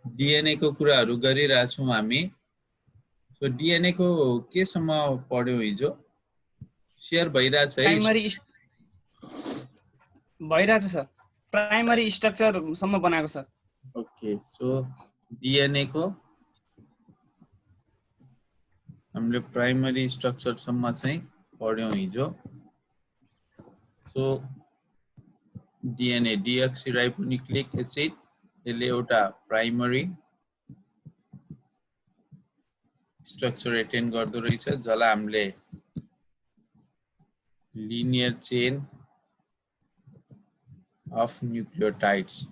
DNA को कुराहरु गरिरहेछौं हामी। सो डीएनए को केसम्म पढ्यौ हिजो? शेयर भइराछ है? प्राइमरी भइराछ सर। प्राइमरी स्ट्रक्चर सम्म बनाएको छ। ओके, सो डीएनए को हामीले प्राइमरी स्ट्रक्चर सम्म चाहिँ पढ्यौं हिजो। सो डीएनए डिऑक्सीराइबोन्यूक्लिक एसिड यसले एउटा प्राइमरी स्ट्रक्चर एटेन गर्दो रहेछ जसलाई हामीले लिनियर चेन अफ न्यूक्लियोटाइड्स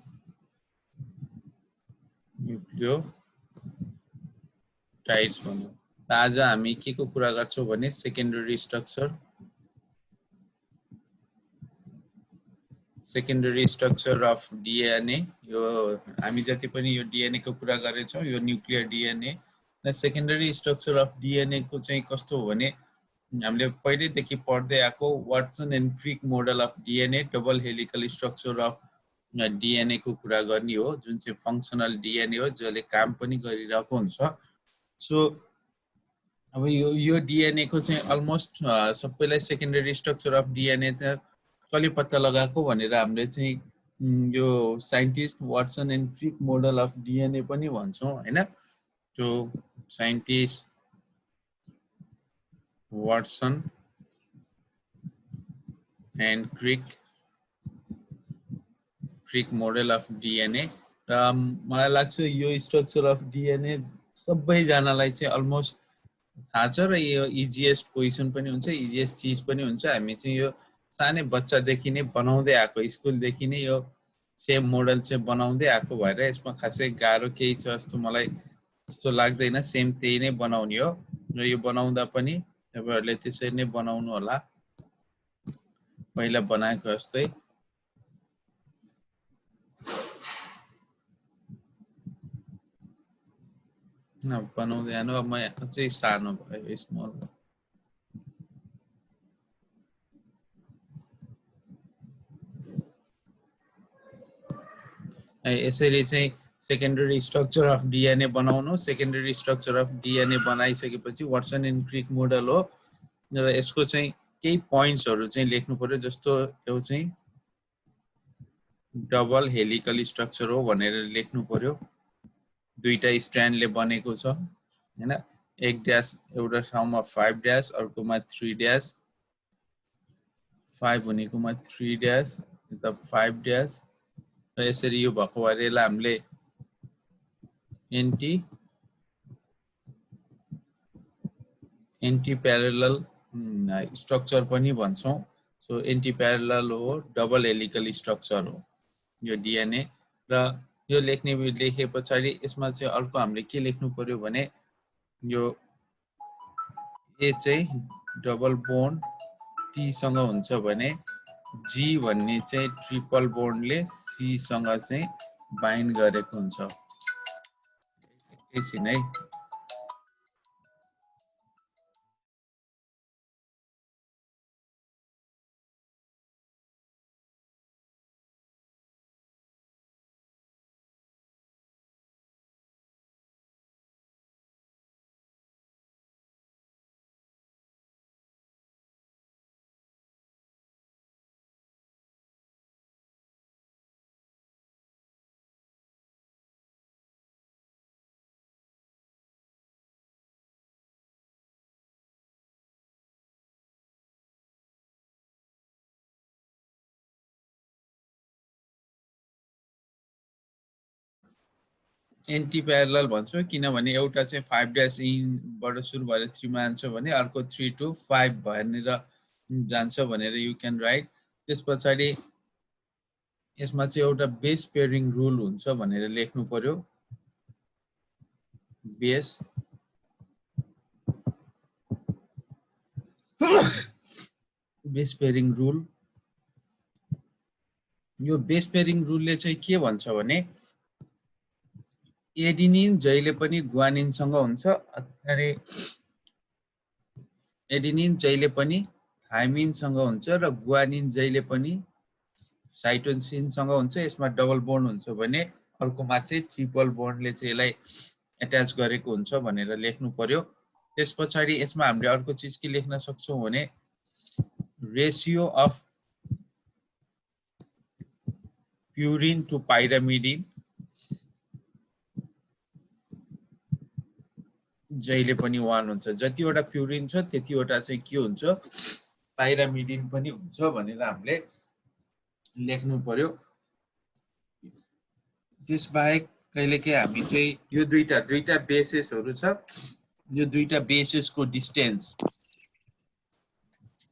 भन्छौं। आज हामी के को कुरा गर्छौं भने सेकेन्डरी स्ट्रक्चर अफ डीएनए। यो हामी जति पनि यो डीएनए को कुरा गरेछौं यो न्यूक्लियर डीएनए र सेकेन्डरी स्ट्रक्चर अफ डीएनए को चाहिँ कस्तो हो भने हामीले पहिलेदेखि पढ्दै आएको Watson and Crick model of DNA double helical structure of DNA को कुरा गर्ने हो जुन चाहिँ फंक्शनल डीएनए हो जसले काम पनि गरिरहेको हुन्छ। सो अब यो डीएनए को चाहिँ अलमोस्ट सबैलाई सेकेन्डरी स्ट्रक्चर अफ डीएनए त कसले पत्ता लगाएको भनेर हामीले चाहिँ यो scientist Watson and Crick model of DNA पनि भन्छौं हैन। त्यो scientist Watson and Crick model of DNA र मलाई लाग्छ यो स्ट्रक्चर अफ डीएनए सबैजनालाई चाहिँ अलमोस्ट थाहा छ र यो इजिएस्ट पोजिसन पनि हुन्छ, इजिएस्ट चीज पनि हुन्छ। हामी चाहिँ यो सानै बच्चादेखि नै बनाउँदै आएको, स्कुलदेखि नै यो सेम मोडल चाहिँ बनाउँदै आएको भएर यसमा खासै गाह्रो केही छ जस्तो मलाई जस्तो लाग्दैन। सेम त्यही नै बनाउने हो र यो बनाउँदा पनि तपाईहरुले त्यसरी नै बनाउनु होला पहिला बनाएको जस्तै। बनाउँदै जानु। अब म चाहिँ सानो भयो स्मल। यसरी चाहिँ सेकेन्डरी स्ट्रक्चर अफ डीएनए बनाउनु। सेकेन्डरी स्ट्रक्चर अफ डीएनए बनाइसकेपछि वाटसन एन्ड क्रिक मोडल हो र यसको चाहिँ केही पोइन्ट्सहरु चाहिँ लेख्नु पर्यो। जस्तो यो चाहिँ डबल हेलिकल स्ट्रक्चर हो भनेर लेख्नु पर्यो। दुईटा स्ट्र्यान्डले बनेको छ हैन। एक ड्याश एउटा ठाउँमा 5 ड्याश अर्कोमा 3 ड्याश, 5 भनेकोमा 3 ड्याश त 5 ड्याश र यसरी यो भएको भएर यसलाई हामीले एन्टी प्यारलल स्ट्रक्चर पनि भन्छौं। सो एन्टी प्यारलल हो, डबल हेलिकल स्ट्रक्चर हो यो डीएनए। र यो लेखे पछाडी यसमा चाहिँ अर्को हामीले के लेख्नु पर्यो भने यो ए चाहिँ डबल बोन्ड टी सँग हुन्छ भने जी भन्ने चाहिँ ट्रिपल बोन्डले सी सँग चाहिँ बाइन्ड गरेको हुन्छ। एकैछिन है। एन्टी प्यारलल भन्छौं किनभने एउटा चाहिँ 5 ड्याश बाट सुरु भएर 3 मा जान्छ भने अर्को 3 to 5 भनेर जान्छ भनेर यु क्यान राइट। त्यसपछि यसमा चाहिँ एउटा बेस पेयरिङ रुल हुन्छ भनेर लेख्नु पर्यो। Base pairing rule. यो बेस पेयरिङ रुलले चाहिँ के भन्छ भने एडिनिन जहिले पनि गुआनिनसँग हुन्छ, अरे एडिनिन जहिले पनि थाइमिनसँग हुन्छ र गुआनिन जहिले पनि साइटोसिनसँग हुन्छ। यसमा डबल बोन्ड हुन्छ भने अर्कोमा चाहिँ ट्रिपल बन्डले चाहिँ यसलाई एट्याच गरेको हुन्छ भनेर लेख्नु पर्यो। त्यसपछि यसमा हामीले अर्को चीज के लेख्न सक्छौं भने रेशियो अफ प्युरिन टु पाइरामिडिन जहिले पनि 1 हुन्छ। जतिवटा प्युरिन छ त्यतिवटा चाहिँ के हुन्छ पाइरामिडिन पनि हुन्छ भनेर हामीले लेख्नु पर्यो। त्यसबाहेक कहिलेकाहीँ हामी चाहिँ यो दुईटा बेसिसहरु छ, यो दुईटा बेसिसको डिस्टेन्स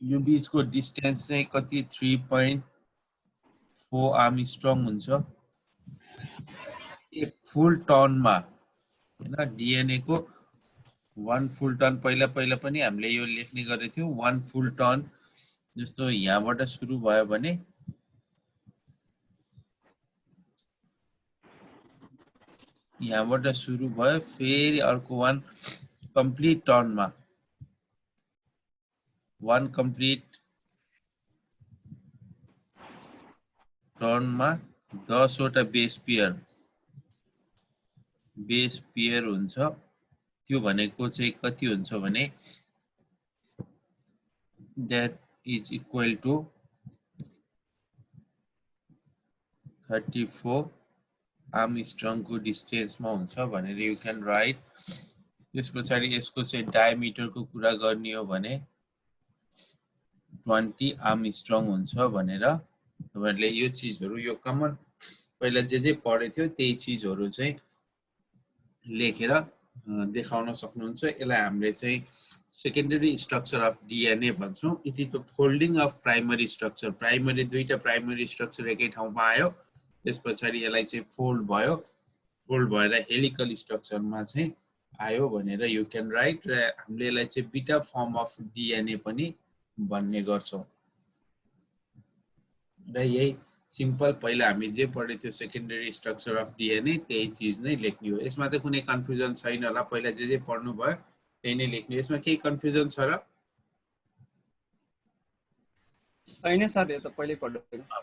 यो बीचको डिस्टेन्स चाहिँ कति 3.4 आर्मस्ट्रङ हुन्छ एक फुल टनमा हैन। डीएनए को 1 फुल टन पहिला पनि हामीले यो लेख्ने गरेको थियौं। 1 फुल टन जस्तो यहाँबाट सुरु भयो भने यहाँबाट सुरु भयो फेरि अर्को 1 कम्प्लिट टर्नमा 1 कम्प्लिट टर्नमा 10 वटा बेस पेयर हुन्छ। त्यो भनेको चाहिँ कति हुन्छ भने that is equal to 34 Armstrong को डिस्टेन्समा हुन्छ भनेर यु क्यान राइट। त्यसपछि यसको चाहिँ डायमिटरको कुरा गर्ने हो भने 20 आर्मस्ट्रङ हुन्छ भनेर तपाईहरुले यो चीजहरु यो कमन पहिला जे पढे थियो त्यही चीजहरु चाहिँ लेखेर देखाउन सक्नुहुन्छ। यसलाई हामीले चाहिँ सेकेन्डरी स्ट्रक्चर अफ डीएनए भन्छौं। It is the folding of primary structure. Primary दुईटा प्राइमरी स्ट्रक्चर एकै ठाउँमा आयो, त्यसपछि यसलाई चाहिँ फोल्ड भयो, फोल्ड भएर हेलिकल स्ट्रक्चरमा चाहिँ आयो भनेर यु क्यान राइट। र हामीले यसलाई चाहिँ बीटा फर्म अफ डीएनए पनि भन्ने गर्छौं। र यही सिम्पल पहिला हामी जे पढे थियो सेकेन्डरी स्ट्रक्चर अफ डीएनए त्यही चीज नै लेख्ने हो। यसमा त कुनै कन्फ्युजन छैन होला, पहिला जे पढ्नु भयो त्यही नै लेख्ने। यसमा केही कन्फ्युजन छ र? हैन सर, यो त पहिले पढ्नु।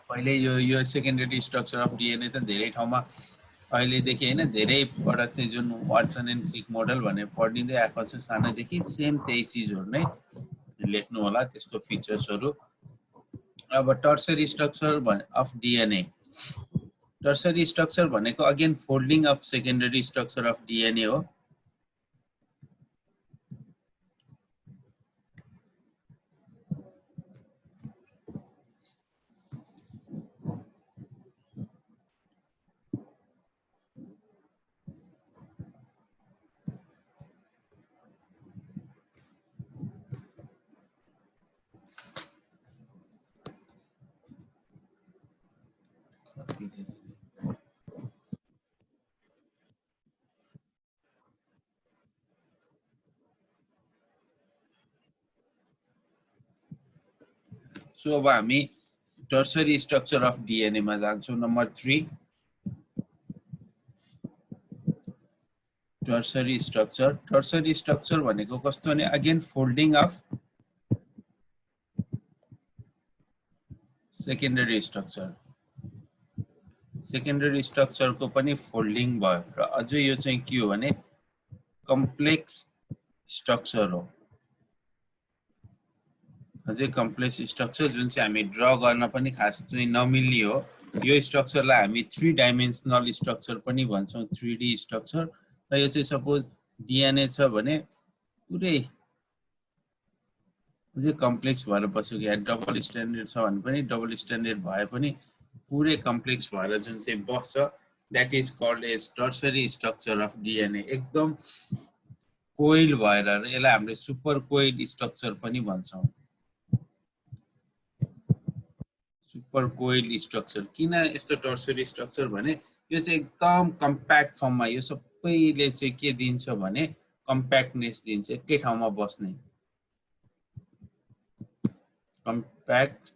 पहिले यो सेकेन्डरी स्ट्रक्चर अफ डीएनए त धेरै ठाउँमा अहिलेदेखि हैन धेरै पढक चाहिँ जुन वाटसन एन्ड क्रिक मोडल भनेर पढिँदै आएको छ सानैदेखि सेम त्यही चीजहरु नै लेख्नु होला, त्यसको फिचर्सहरु। अब tertiary structure of DNA. Tertiary structure भनेको again folding of secondary structure of DNA हो। सो अब हामी टर्सरी स्ट्रक्चर अफ डीएनए मा जान्छौं। Number 3 tertiary structure. Tertiary structure भनेको कस्तो भने again folding of secondary structure. Secondary structure को पनि फोल्डिङ भयो र अझै यो चाहिँ के हो भने कम्प्लेक्स स्ट्रक्चर हो। अझै कम्प्लेक्स स्ट्रक्चर जुन चाहिँ हामी ड्रा गर्न पनि खास चाहिँ नमिल्ने हो। यो स्ट्रक्चरलाई हामी 3 डाइमेन्सनल स्ट्रक्चर पनि भन्छौं, 3D स्ट्रक्चर। र यो चाहिँ सपोज डीएनए छ भने पुरै अझै कम्प्लेक्स भएर बस्यो कि डबल स्ट्यान्डर्ड छ भने पनि डबल स्ट्यान्डर्ड भए पनि पुरै कम्प्लेक्स भएर जुन चाहिँ बस्छ that is called as tertiary structure of DNA. एकदम कोइल भएर यसलाई हामीले सुपर कोइल स्ट्रक्चर पनि भन्छौं। सुपर कोइल स्ट्रक्चर किन यस्तो टर्सरी स्ट्रक्चर भने यो चाहिँ एकदम कम्प्याक्ट फर्ममा यो सबैले चाहिँ के दिन्छ भने कम्प्याक्टनेस दिन्छ, एकै ठाउँमा बस्ने कम्प्याक्ट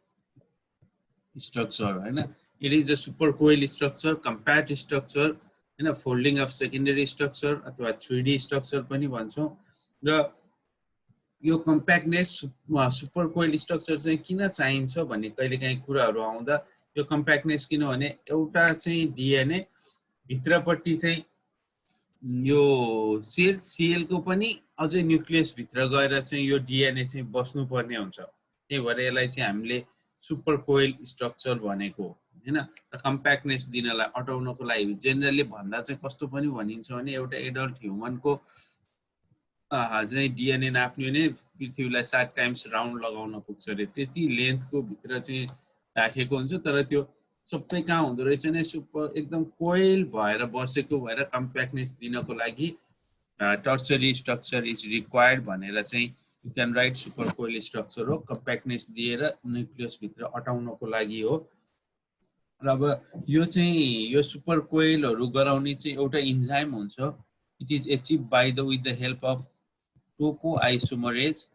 स्ट्रक्चर हैन। It is a super coil structure, compact structure हैन, फोल्डिङ अफ सेकेन्डरी स्ट्रक्चर अथवा 3D स्ट्रक्चर पनि भन्छौं। र यो कम्प्याक्टनेस सुपर कोइल स्ट्रक्चर चाहिँ किन चाहिन्छ भन्ने कहिलेकाहीँ कुराहरु आउँदा यो कम्प्याक्टनेस किनभने एउटा चाहिँ डीएनए भित्रपट्टि चाहिँ यो सेल को पनि अझै न्यूक्लियस भित्र गएर चाहिँ यो डिएनए चाहिँ बस्नु पर्ने हुन्छ। त्यही भएर यसलाई चाहिँ हामीले सुपर कोइल स्ट्रक्चर भनेको हैन। कम्प्याक्टनेस दिनलाई अटाउनको लागि जेनरली भन्दा चाहिँ कस्तो पनि भनिन्छ भने एउटा एडल्ट ह्युमनको चाहिँ डिएनए नाप्ने भने पृथ्वीलाई 7 टाइम्स राउन्ड लगाउन पुग्छ रे। त्यति लेन्थको भित्र चाहिँ राखेको हुन्छ। तर त्यो सबै कहाँ हुँदो रहेछ नि सुपर एकदम कोइल भएर बसेको भएर कम्प्याक्टनेस दिनको लागि टर्सरी स्ट्रक्चर इज रिक्वायर्ड भनेर चाहिँ you can write super coil structure हो। कम्प्याक्टनेस दिएर न्यूक्लियस भित्र अटाउनको लागि हो। र अब यो चाहिँ यो सुपर कोइलहरु गराउने चाहिँ एउटा इन्जाइम हुन्छ। It is achieve by the with the help of topoisomerase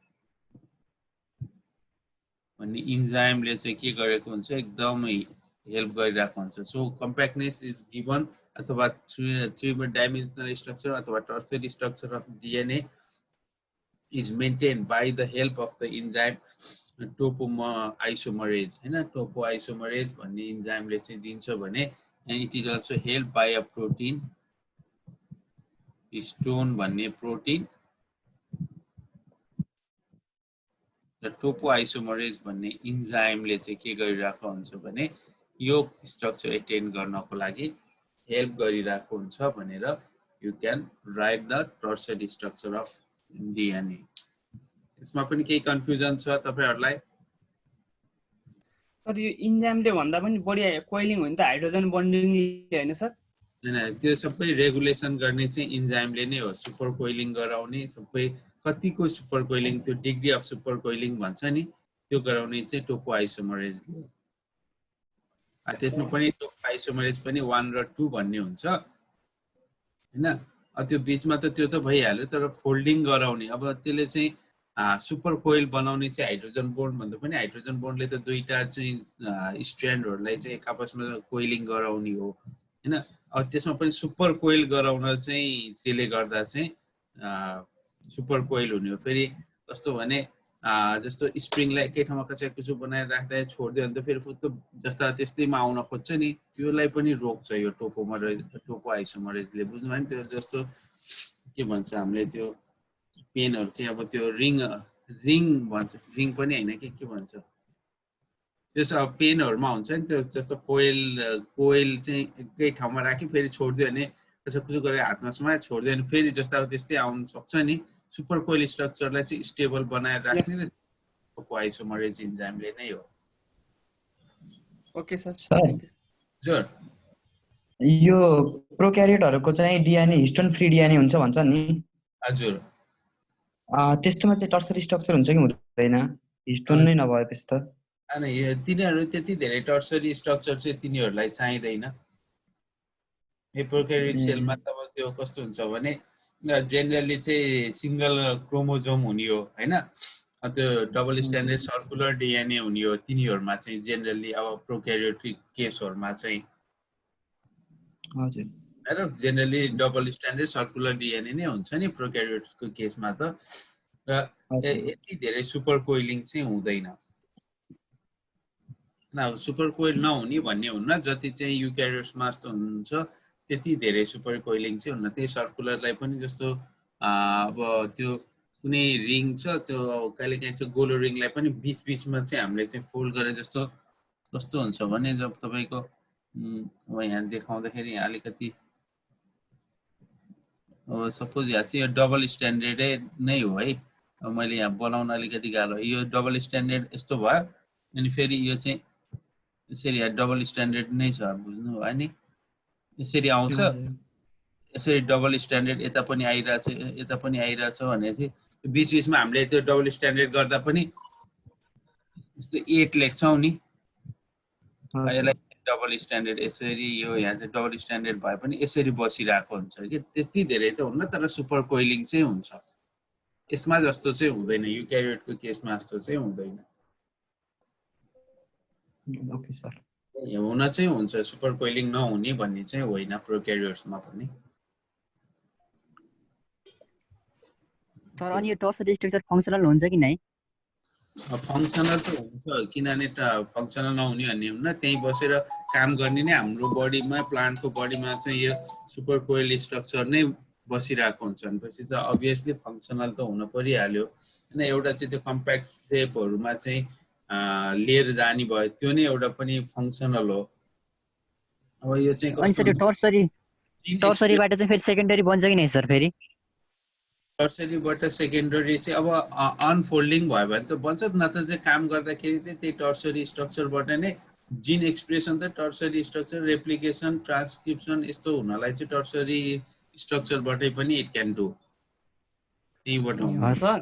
भन्ने इन्जाइमले चाहिँ के गरेको हुन्छ एकदमै हेल्प गरिरहेको हुन्छ। सो कम्प्याक्टनेस इज गिवन अथवा थ्री डाइमेन्सनल स्ट्रक्चर अथवा tertiary structure of DNA is maintained by the help of the enzyme topoisomerase हैन। topoisomerase भन्ने इन्जाइमले चाहिँ दिन्छ भने and it is also helped by a protein histone भन्ने प्रोटिन। र topoisomerase भन्ने इन्जाइमले चाहिँ के गरिरहेको हुन्छ भने यो स्ट्रक्चर एटेन गर्नको लागि हेल्प गरिरहेको हुन्छ भनेर you can write the tertiary structure of DNA. यसमा पनि केही कन्फ्युजन छ तपाईहरुलाई? सर यो इन्जाइमले भन्दा पनि बढी कोइलिङ हो नि त हाइड्रोजन बन्डिङले हैन सर? हैन, त्यो सबै रेगुलेसन गर्ने चाहिँ इन्जाइमले नै हो। सुपर कोइलिङ गराउने सबै कतिको सुपर कोइलिङ त्यो डिग्री अफ सुपर कोइलिङ भन्छ नि त्यो गराउने चाहिँ टोपोआइसोमरेजले। त्यसमा पनि टोपोआइसोमरेज पनि 1 र 2 भन्ने हुन्छ हैन। त्यो बीचमा त त्यो त भइहाल्यो। तर फोल्डिङ गराउने अब त्यसले चाहिँ सुपर कोइल बनाउने चाहिँ हाइड्रोजन बोन्ड भन्दा पनि हाइड्रोजन बोन्डले त दुईटा चाहिँ स्ट्र्यान्डहरुलाई चाहिँ आपसमा कोइलिङ गराउने हो हैन। अब त्यसमा पनि सुपर कोइल गराउन चाहिँ त्यसले गर्दा चाहिँ सुपर कोइल हुने हो। फेरि कस्तो भने जस्तो स्प्रिङलाई एकै ठाउँमा कचाकुचु बनाएर राख्दा छोड्दियो भने त फेरि फुत्तो जस्ता त्यस्तैमा आउन खोज्छ नि, त्योलाई पनि रोक्छ यो टोपोआइसोमरेजले। बुझ्नु भयो नि? त्यो जस्तो के भन्छ हामीले त्यो पेनहरु के अब त्यो रिङ भन्छ, रिङ पनि हैन के भन्छ त्यसो। अब पेनहरुमा हुन्छ नि त्यो जस्तो कोइल चाहिँ एकै ठाउँमा राखी फेरि छोड्दियो भने कचाकुचु गरेर हातमा समाए छोड्दियो भने फेरि जस्ता त्यस्तै आउन सक्छ नि। सुपर कोइल स्ट्रक्चरलाई चाहिँ स्टेबल बनाएर राख्ने टोपोआइसोमरेज इन्जाइमले नै हो। Okay sir. सर यो प्रोक्यारियोटहरुको चाहिँ डिएनए हिस्टोन फ्री डिएनए हुन्छ भन्छ नि? हजुर। त्यस्तोमा चाहिँ टर्सरी स्ट्रक्चर हुन्छ कि हुँदैन? हिस्टोन नै नभएपछि त? अनि तिनीहरु त्यति धेरै टर्सरी स्ट्रक्चर चाहिँ तिनीहरुलाई चाहिदैन। यो प्रोक्यारियोट सेलमा त त्यो कस्तो हुन्छ भने जेनरली चाहिँ सिंगल क्रोमोजोम हुने हो हैन। त्यो डबल स्ट्यान्डर्ड सर्कुलर डिएनए हुने हो तिनीहरुमा चाहिँ जेनरली। अब प्रोक्यारियोटिक केसहरुमा चाहिँ हजुर हैन generally double standard circular DNA नै हुन्छ नि प्रोक्यारियोटको केसमा त। र यति धेरै सुपर कोइलिङ चाहिँ हुँदैन। न सुपर कोइल नहुने भन्ने हुन्न, जति चाहिँ युक्यारियोट्समा जस्तो हुन्छ त्यति धेरै सुपर कोइलिङ चाहिँ हुन्न। त्यही सर्कुलरलाई पनि जस्तो अब त्यो कुनै रिङ छ त्यो कहिलेकाहीँ चाहिँ गोलो रिङलाई पनि बीचमा चाहिँ हामीले चाहिँ फोल्ड गरे जस्तो कस्तो हुन्छ भने जब तपाईको अब यहाँ देखाउँदाखेरि अलिकति अब सपोज यहाँ चाहिँ यो डबल स्ट्यान्डर्डै नै हो है। अब मैले यहाँ बनाउन अलिकति गाह्रो। यो डबल स्ट्यान्डर्ड यस्तो भयो अनि फेरि यो चाहिँ यसरी यहाँ डबल स्ट्यान्डर्ड नै छ, बुझ्नु भयो नि? यसरी आउँछ, यसरी डबल स्ट्यान्डर्ड यता पनि आइरहेछ यता पनि आइरहेछ भने चाहिँ बीचमा हामीले त्यो डबल स्ट्यान्डर्ड गर्दा पनि यस्तो 8 लेख्छौं नि। यसलाई डबल स्ट्यान्डर्ड यसरी यो यहाँ चाहिँ डबल स्ट्यान्डर्ड भए पनि यसरी बसिरहेको हुन्छ कि त्यति धेरै त हुन्न तर सुपर कोइलिङ चाहिँ हुन्छ। यसमा जस्तो चाहिँ हुँदैन, युक्यारियोटको केसमा जस्तो चाहिँ हुँदैन। Okay sir. हुन चाहिँ हुन्छ, सुपर कोइलिङ नहुने भन्ने चाहिँ होइन प्रोक्यारियोट्समा पनि। सर अनि यो टर्सरी स्ट्रक्चर फंक्सनल हुन्छ कि नै? फङ्सनल त हुन्छ किनभने फङ्सनल नहुने भन्ने हुन्न त्यही बसेर काम गर्ने नै हाम्रो बडीमा प्लान्टको बडीमा चाहिँ यो सुपर कोइल स्ट्रक्चर नै बसिरहेको हुन्छ भनेपछि त अभियसली फङ्सनल त हुन परिहाल्यो होइन एउटा चाहिँ त्यो कम्प्याक्ट सेपहरूमा चाहिँ लिएर जाने भयो त्यो नै एउटा पनि फङ्सनल हो अब यो चाहिँ अनि सर यो टर्सरीबाट चाहिँ फेरि सेकेन्डरी बन्छ कि नै सर फेरि टर्सरीबाट सेकेन्डरी चाहिँ अब अनफोल्डिङ भयो भने त बन्छ नत्र चाहिँ काम गर्दाखेरि चाहिँ त्यही टर्सरी स्ट्रक्चरबाट नै जिन एक्सप्रेसन त टर्सरी स्ट्रक्चर रेप्लिकेसन ट्रान्सक्रिप्सन यस्तो हुनलाई चाहिँ टर्सरी स्ट्रक्चरबाटै पनि इट क्यान डु त्यहीबाट हुन्छ सर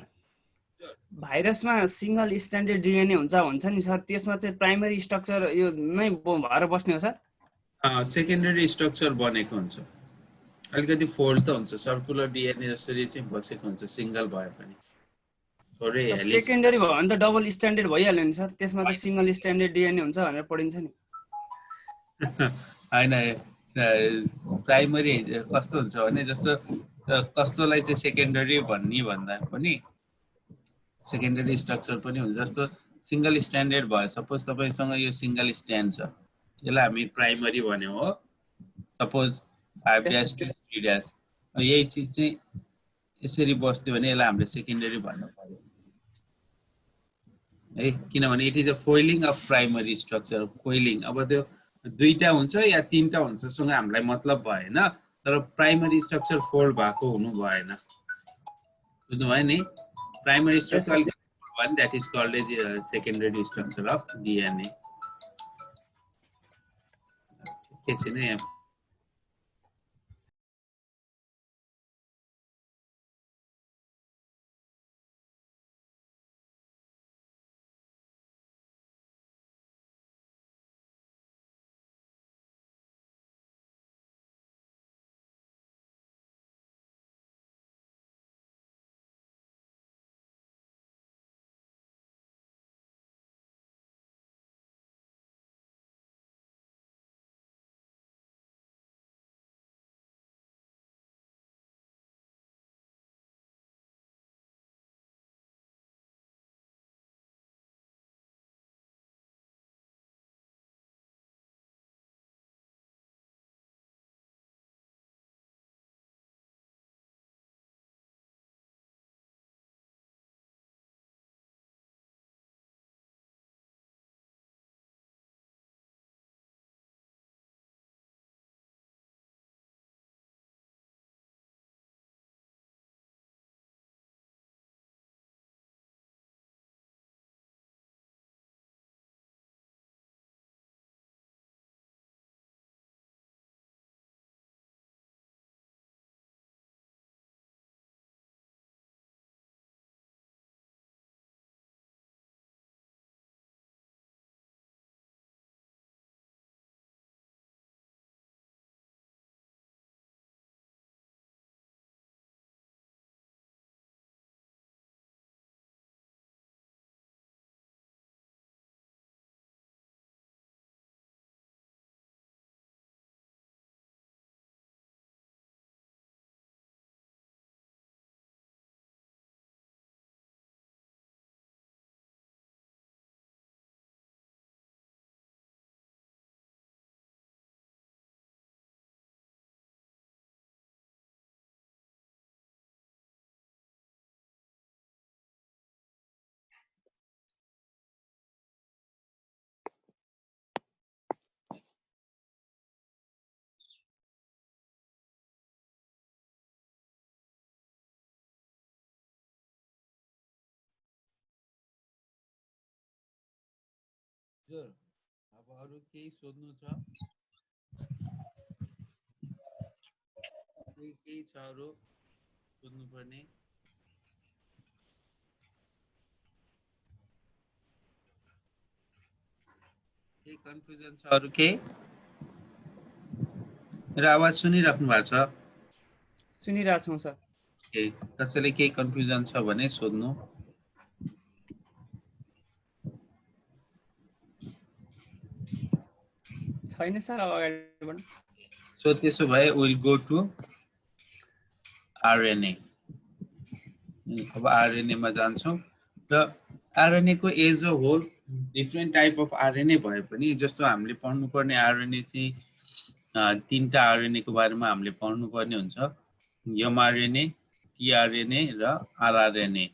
भाइरसमा सिंगल स्ट्यान्डर्ड डिएनए हुन्छ भन्छ नि सर त्यसमा चाहिँ प्राइमरी स्ट्रक्चर यो नै भएर बस्ने हो सर सेकेन्डरी स्ट्रक्चर बनेको हुन्छ अलिकति फोल्ड त हुन्छ सर्कुलर डिएनए जसरी चाहिँ बसेको हुन्छ सिंगल भए पनि थोरै सेकेन्डरी भयो भने त डबल स्ट्यान्डर्ड भइहाल्यो नि सर त्यसमा त सिंगल स्ट्यान्डर्ड डिएनए हुन्छ भनेर पढिन्छ नि हैन प्राइमरी कस्तो हुन्छ भने जस्तो कस्तोलाई चाहिँ सेकेन्डरी भन्ने भन्दा पनि सेकेन्डरी स्ट्रक्चर पनि हुन्छ जस्तो सिंगल स्ट्यान्डर्ड भयो सपोज तपाईसँग यो सिंगल स्ट्यान्ड छ यसलाई हामी प्राइमरी भन्यौ हो सपोज 5 डैश टु 3 डैश यही चीज चाहिँ यसरी बस्थ्यो भने यसलाई हामीले सेकेन्डरी भन्नु पर्यो है किनभने it is a folding of primary structure coiling अब त्यो दुईटा हुन्छ या तीनटा हुन्छ सँग हामीलाई मतलब भएन तर प्राइमरी स्ट्रक्चर फोल्ड भएको हुनु भएन बुझ्नु भयो नि primary structure one that is called as a secondary structure of DNA. It's in a अब अरु केही सोध्नु छ केही छ अरु सोध्नु पर्ने केही कन्फ्युजन छ अरु केही मेरो आवाज सुनिराख्नु भएको छ सुनिरहेको छौँ सर कसैले केही कन्फ्युजन छ भने सोध्नु छैन सर अब अगाडि बढ्नु सो त्यसो भए विल गो टु आरएनए अब आरएनए मा जान्छौँ र आरएनए को as a whole different type of RNA भए पनि जस्तो हामीले पढ्नुपर्ने आरएनए चाहिँ तीनटा आरएनए को बारेमा हामीले पढ्नुपर्ने हुन्छ, एमआरएनए, टिआरएनए र आरआरएनए।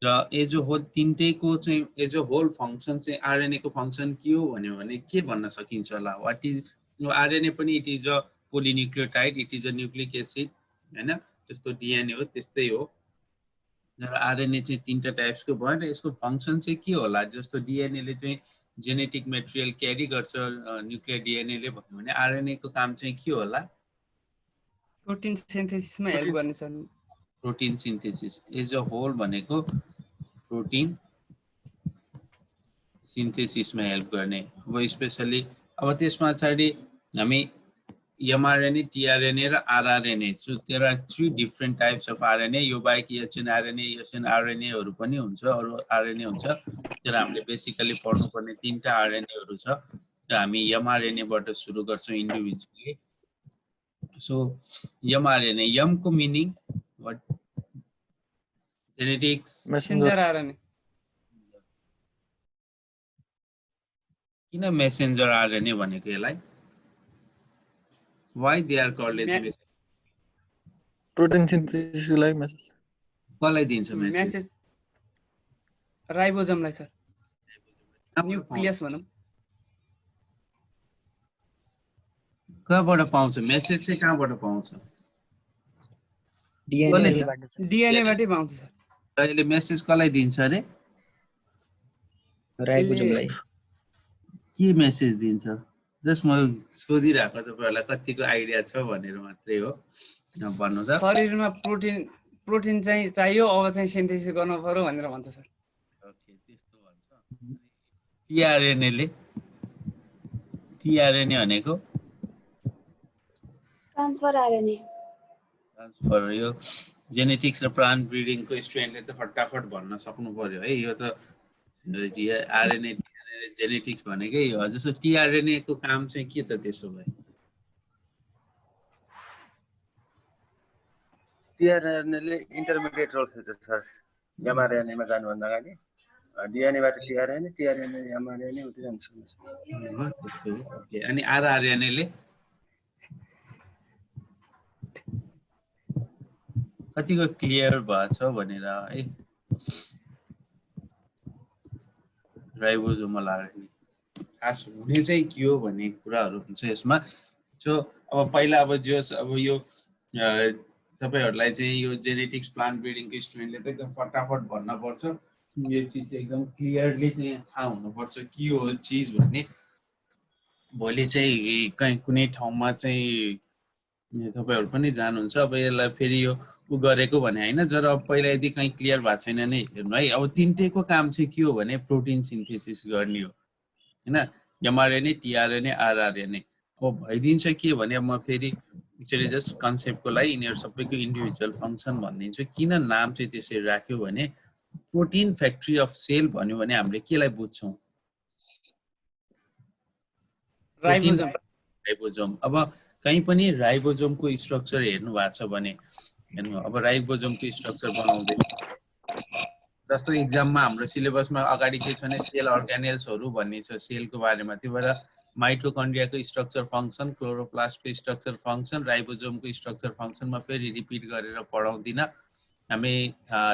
र एज अ होल तीनटैको चाहिँ एज अ होल फंक्सन चाहिँ आरएनए को फंक्सन के हो भन्यो भने के भन्न सकिन्छ होला? व्हाट इज आरएनए पनि it is a polynucleotide, it is a nucleic acid हैन, जस्तो डीएनए हो त्यस्तै हो। र आरएनए चाहिँ तीनटा टाइप्सको भयो र यसको फंक्सन चाहिँ के होला? जस्तो डीएनए ले चाहिँ जेनेटिक मेटेरियल क्यारी गर्छ न्यूक्लियर डीएनए ले भन्यो भने आरएनए को काम चाहिँ के होला? प्रोटिन सिन्थेसिसमा हेल्प गर्ने छ। Protein synthesis as a whole भनेको प्रोटिन सिन्थेसिसमा हेल्प गर्ने। अब स्पेशली अब त्यसमा पछाडि हामी एमआरएनए, टिआरएनए र rRNA, so there are 3 different types of RNA. यो बाहेक एचएनआरएनए, एसएनआरएनएहरू पनि हुन्छ, अरु आरएनए हुन्छ। तर हामीले बेसिकली पढ्नुपर्ने तीनटा आरएनएहरू छ र हामी एमआरएनए बाट सुरु गर्छौं इन्डिभिजुअली। सो एमआरएनए, एम को meaning what? Genetics messenger RNA. किन मेसेन्जर आरएनए भनेको यसलाई? Why they are called as message? Protein synthesis को लागि मेसेज कसलाई दिन्छ मेसेज? मेसेज राइबोजमलाई सर, न्यूक्लियस भनौं। कहाँबाट पाउँछ मेसेज चाहिँ? कहाँबाट पाउँछ? डीएनए बाटै पाउँछ सर। र यसले मेसेज कसलाई दिन्छ अरे? राइबोजोमलाई। के मेसेज दिन्छ? जस्ट म सोधिरहेको तपाईहरुलाई कतिको आइडिया छ भनेर मात्रै हो। भन्नु त। शरीरमा प्रोटिन चाहिँ चाहियो, अब चाहिँ सिन्थेसिस गर्नु पर्यो भनेर भन्छ सर। ओके, त्यस्तो भन्छ। टिआरएनए ले, टिआरएनए भनेको ट्रान्सफर आरएनए। ट्रान्सफर, यो जेनेटिक्स र प्लान्ट ब्रिडिङ को स्टुडेन्टले त फटाफट भन्न सक्नु पर्यो है। यो त आरएनए जेनेटिक्स भनेकै हो। जस्तो टिआरएनए को काम चाहिँ के त त्यसो भए? टिआरएनए ले इन्टरमिडिएट रोल खेल्छ सर एमआरएनए मा जानुभन्दा अगाडि। डीएनए बाट टिआरएनए, टिआरएनए एमआरएनए उतै जान्छ। त्यस्तो हो। ओके, अनि आरआरएनए ले कतिको क्लियर भएको छ भनेर है। राइबोजोमल आरएनए खास हुने चाहिँ के हो भन्ने कुराहरु हुन्छ यसमा। सो अब पहिला अब यो तपाईहरुलाई चाहिँ यो जेनेटिक्स प्लान्ट ब्रिडिङ को स्टुडेन्टले त एकदम फटाफट भन्न पर्छ। यो चीज चाहिँ एकदम क्लियरली चाहिँ थाहा हुनु पर्छ के हो चीज भन्ने। भोलि चाहिँ कहीं कुनै ठाउँमा चाहिँ तपाईहरु पनि जानुहुन्छ, अब यसलाई फेरि यो गरेको भने हैन, जर अब पहिला यदि कहीं क्लियर भएको छैन नै हेर्नु है। अब तीनटैको काम चाहिँ के हो भने प्रोटिन सिन्थेसिस गर्ने हो हैन। MRNA, tRNA, rRNA. अब भइदिन्छ के भने म फेरि एक्चुअली जस्ट कन्सेप्टको लागि यिनीहरु सबैको इन्डिभिजुअल फंक्सन भनिदिन्छु। किन नाम चाहिँ त्यसरी राख्यो भने प्रोटिन फ्याक्ट्री अफ सेल भन्यो भने हामीले केलाई बुझ्छौं? राइबोजोम। अब कहीं पनि राइबोजोम को स्ट्रक्चर हेर्नु भएको छ भने हेर्नु, अब राइबोजोम को स्ट्रक्चर बनाउँदै जस्तो एक्जाममा हाम्रो सिलेबसमा अगाडि के छ भने सेल अर्गानेल्सहरु भन्ने छ सेलको बारेमा। त्यो भएर माइटोकन्ड्रियाको स्ट्रक्चर फंक्सन, क्लोरोप्लास्टको स्ट्रक्चर फंक्सन, राइबोजोमको स्ट्रक्चर फंक्सनमा फेरि रिपिट गरेर पढाउँदिन हामी।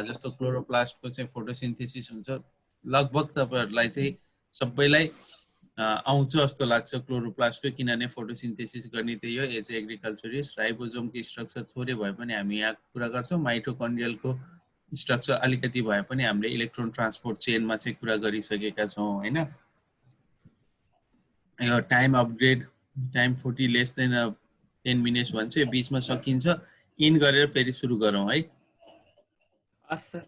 जस्तो क्लोरोप्लास्टको चाहिँ फोटोसिन्थेसिस हुन्छ, लगभग तपाईहरुलाई चाहिँ सबैलाई आउँछ जस्तो लाग्छ क्लोरोप्लास्टको, किनभने फोटोसिन्थेसिस गर्ने त्यही हो एज एग्रिकल्चरिस्ट। राइबोजोमको स्ट्रक्चर थोरै भए पनि हामी यहाँ कुरा गर्छौं। माइटोकन्ड्रियलको स्ट्रक्चर अलिकति भए पनि हामीले इलेक्ट्रोन ट्रान्सपोर्ट चेनमा चाहिँ कुरा गरिसकेका छौं हैन। यो time upgrade, time 40 less than 10 minutes भन्छ, बीचमा सकिन्छ। इन गरेर फेरि सुरु गरौँ है। हस् सर।